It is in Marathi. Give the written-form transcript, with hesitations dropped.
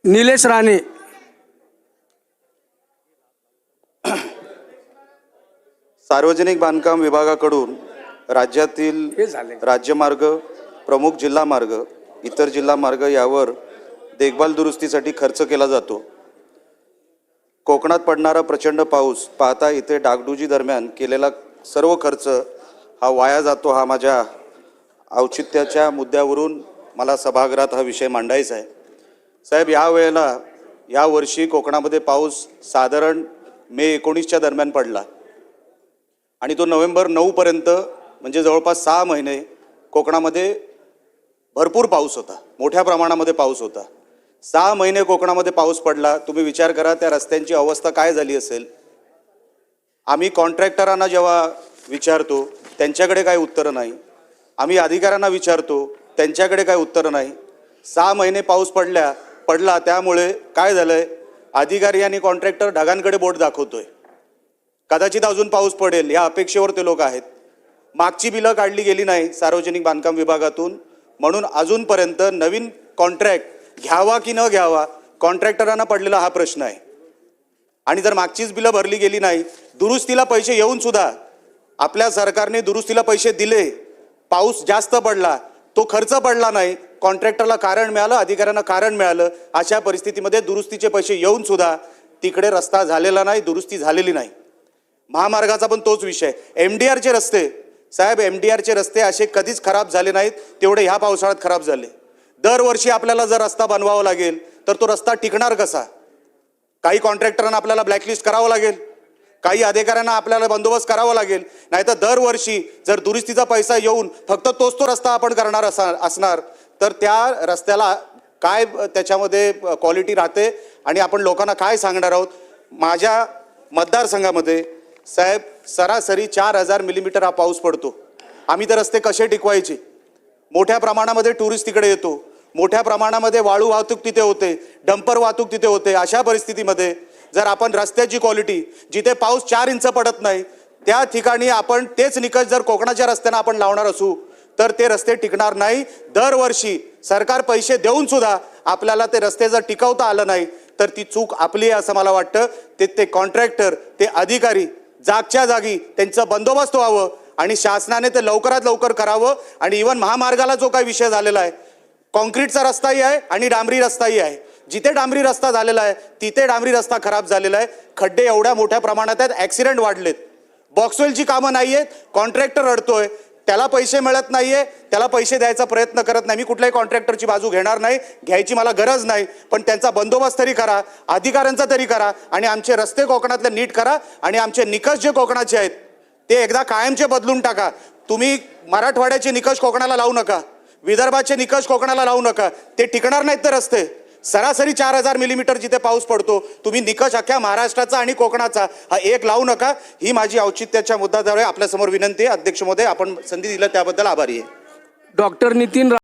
निलेश राणे, सार्वजनिक बांधकाम विभागाकडून राज्यातील राज्यमार्ग, प्रमुख जिल्हा मार्ग, इतर जिल्हा मार्ग यावर देखभाल दुरुस्तीसाठी खर्च केला जातो। कोकणात पडणारा प्रचंड पाऊस पाहता इथे डागडुजी दरम्यान केलेला सर्व खर्च हा वाया जातो। हा माझ्या औचित्याच्या मुद्द्यावरून मला सभागृहात हा विषय मांडायचा आहे। साहेब, या वर्षी कोकणामध्ये पाऊस साधारण मे 19च्या दरम्यान पडला आणि तो नोव्हेंबर 9 पर्यंत म्हणजे जवळपास 6 महिने कोकणामध्ये भरपूर पाऊस होता, मोठ्या प्रमाणामध्ये पाऊस होता। 6 महिने कोकणामध्ये पाऊस पडला। तुम्ही विचार करा त्या रस्त्यांची अवस्था काय झाली असेल। आम्ही कॉन्ट्रॅक्टरांना जेव्हा विचारतो त्यांच्याकडे काही उत्तरं नाही, आम्ही अधिकाऱ्यांना विचारतो त्यांच्याकडे काही उत्तरं नाही। 6 महिने पाऊस पडला त्यामुळे काय झालंय, अधिकारी आणि कॉन्ट्रॅक्टर ढगांकडे बोट दाखवतोय। कदाचित अजून पाऊस पडेल या अपेक्षेवर ते लोक आहेत। मागची बिलं काढली गेली नाही सार्वजनिक बांधकाम विभागातून, म्हणून अजूनपर्यंत नवीन कॉन्ट्रॅक्ट घ्यावा की न घ्यावा कॉन्ट्रॅक्टरांना पडलेला हा प्रश्न आहे। आणि जर मागचीच बिलं भरली गेली नाही, दुरुस्तीला पैसे येऊन सुद्धा आपल्या सरकारने दुरुस्तीला पैसे दिले, पाऊस जास्त पडला, तो खर्च पडला नाही, कॉन्ट्रॅक्टरला कारण मिळालं, अधिकाऱ्यांना कारण मिळालं, अशा परिस्थितीमध्ये दुरुस्तीचे पैसे येऊन सुद्धा तिकडे रस्ता झालेला नाही, दुरुस्ती झालेली नाही। महामार्गाचा पण तोच विषय। MDRचे रस्ते साहेब, MDRचे रस्ते असे कधीच खराब झाले नाहीत तेवढे ह्या पावसाळ्यात खराब झाले। दरवर्षी आपल्याला जर रस्ता बनवावा लागेल तर तो रस्ता टिकणार कसा? काही कॉन्ट्रॅक्टरांना आपल्याला ब्लॅकलिस्ट करावं लागेल, काही अधिकाऱ्यांना आपल्याला बंदोबस्त करावा लागेल, नाहीतर दरवर्षी जर दुरुस्तीचा पैसा येऊन फक्त तोच तो रस्ता आपण करणार असणार तर त्या रस्त्याला काय त्याच्यामध्ये क्वालिटी राहते आणि आपण लोकांना काय सांगणार आहोत। माझ्या मतदारसंघामध्ये साहेब सरासरी 4000 मिलीमीटर हा पाऊस पडतो। आम्ही तर रस्ते कसे टिकवायचे? मोठ्या प्रमाणामध्ये टुरिस्ट तिकडे येतो, मोठ्या प्रमाणामध्ये वाळू वाहतूक तिथे होते, डंपर वाहतूक तिथे होते। अशा परिस्थितीमध्ये जर आपण रस्त्याची क्वालिटी, जिथे पाऊस 4 इंच पडत नाही त्या ठिकाणी आपण तेच निकष जर कोकणाच्या रस्त्यांना आपण लावणार असू तर ते रस्ते टिकणार नाही। दरवर्षी सरकार पैसे देऊन सुद्धा आपल्याला ते रस्ते जर टिकवता आलं नाही तर ती चूक आपली आहे असं मला वाटतं। ते कॉन्ट्रॅक्टर, ते अधिकारी जागच्या जागी त्यांचा बंदोबस्त व्हावं आणि शासनाने ते लवकरात लवकर करावं। आणि इव्हन महामार्गाला जो काही विषय झालेला आहे, कॉन्क्रीटचा रस्ताही आहे आणि डांबरी रस्ताही आहे। जिथे डांबरी रस्ता झालेला आहे तिथे डांबरी रस्ता खराब झालेला आहे, खड्डे एवढ्या मोठ्या प्रमाणात आहेत, ॲक्सिडेंट वाढलेत, बॉक्सवेलची कामं नाही आहेत, कॉन्ट्रॅक्टर रडतोय, त्याला पैसे मिळत नाहीये, त्याला पैसे द्यायचा प्रयत्न करत नाही। मी कुठल्याही कॉन्ट्रॅक्टरची बाजू घेणार नाही, घ्यायची मला गरज नाही, पण त्यांचा बंदोबस्त तरी करा, अधिकाऱ्यांचा तरी करा आणि आमचे रस्ते कोकणातले नीट करा आणि आमचे निकष जे कोकणाचे आहेत ते एकदा कायमचे बदलून टाका। तुम्ही मराठवाड्याचे निकष कोकणाला लावू नका, विदर्भाचे निकष कोकणाला लावू नका, ते टिकणार नाहीत ते रस्ते। सरासरी 4000 मिलीमीटर जिथे पाऊस पडतो, तुम्ही निकष अख्ख्या महाराष्ट्राचा आणि कोकणाचा हा एक लावू नका। ही माझी औचित्याच्या मुद्द्याद्वारे आपल्यासमोर विनंती आहे। अध्यक्ष महोदय, आपण संधी दिली त्याबद्दल आभारी आहे। डॉक्टर नितीन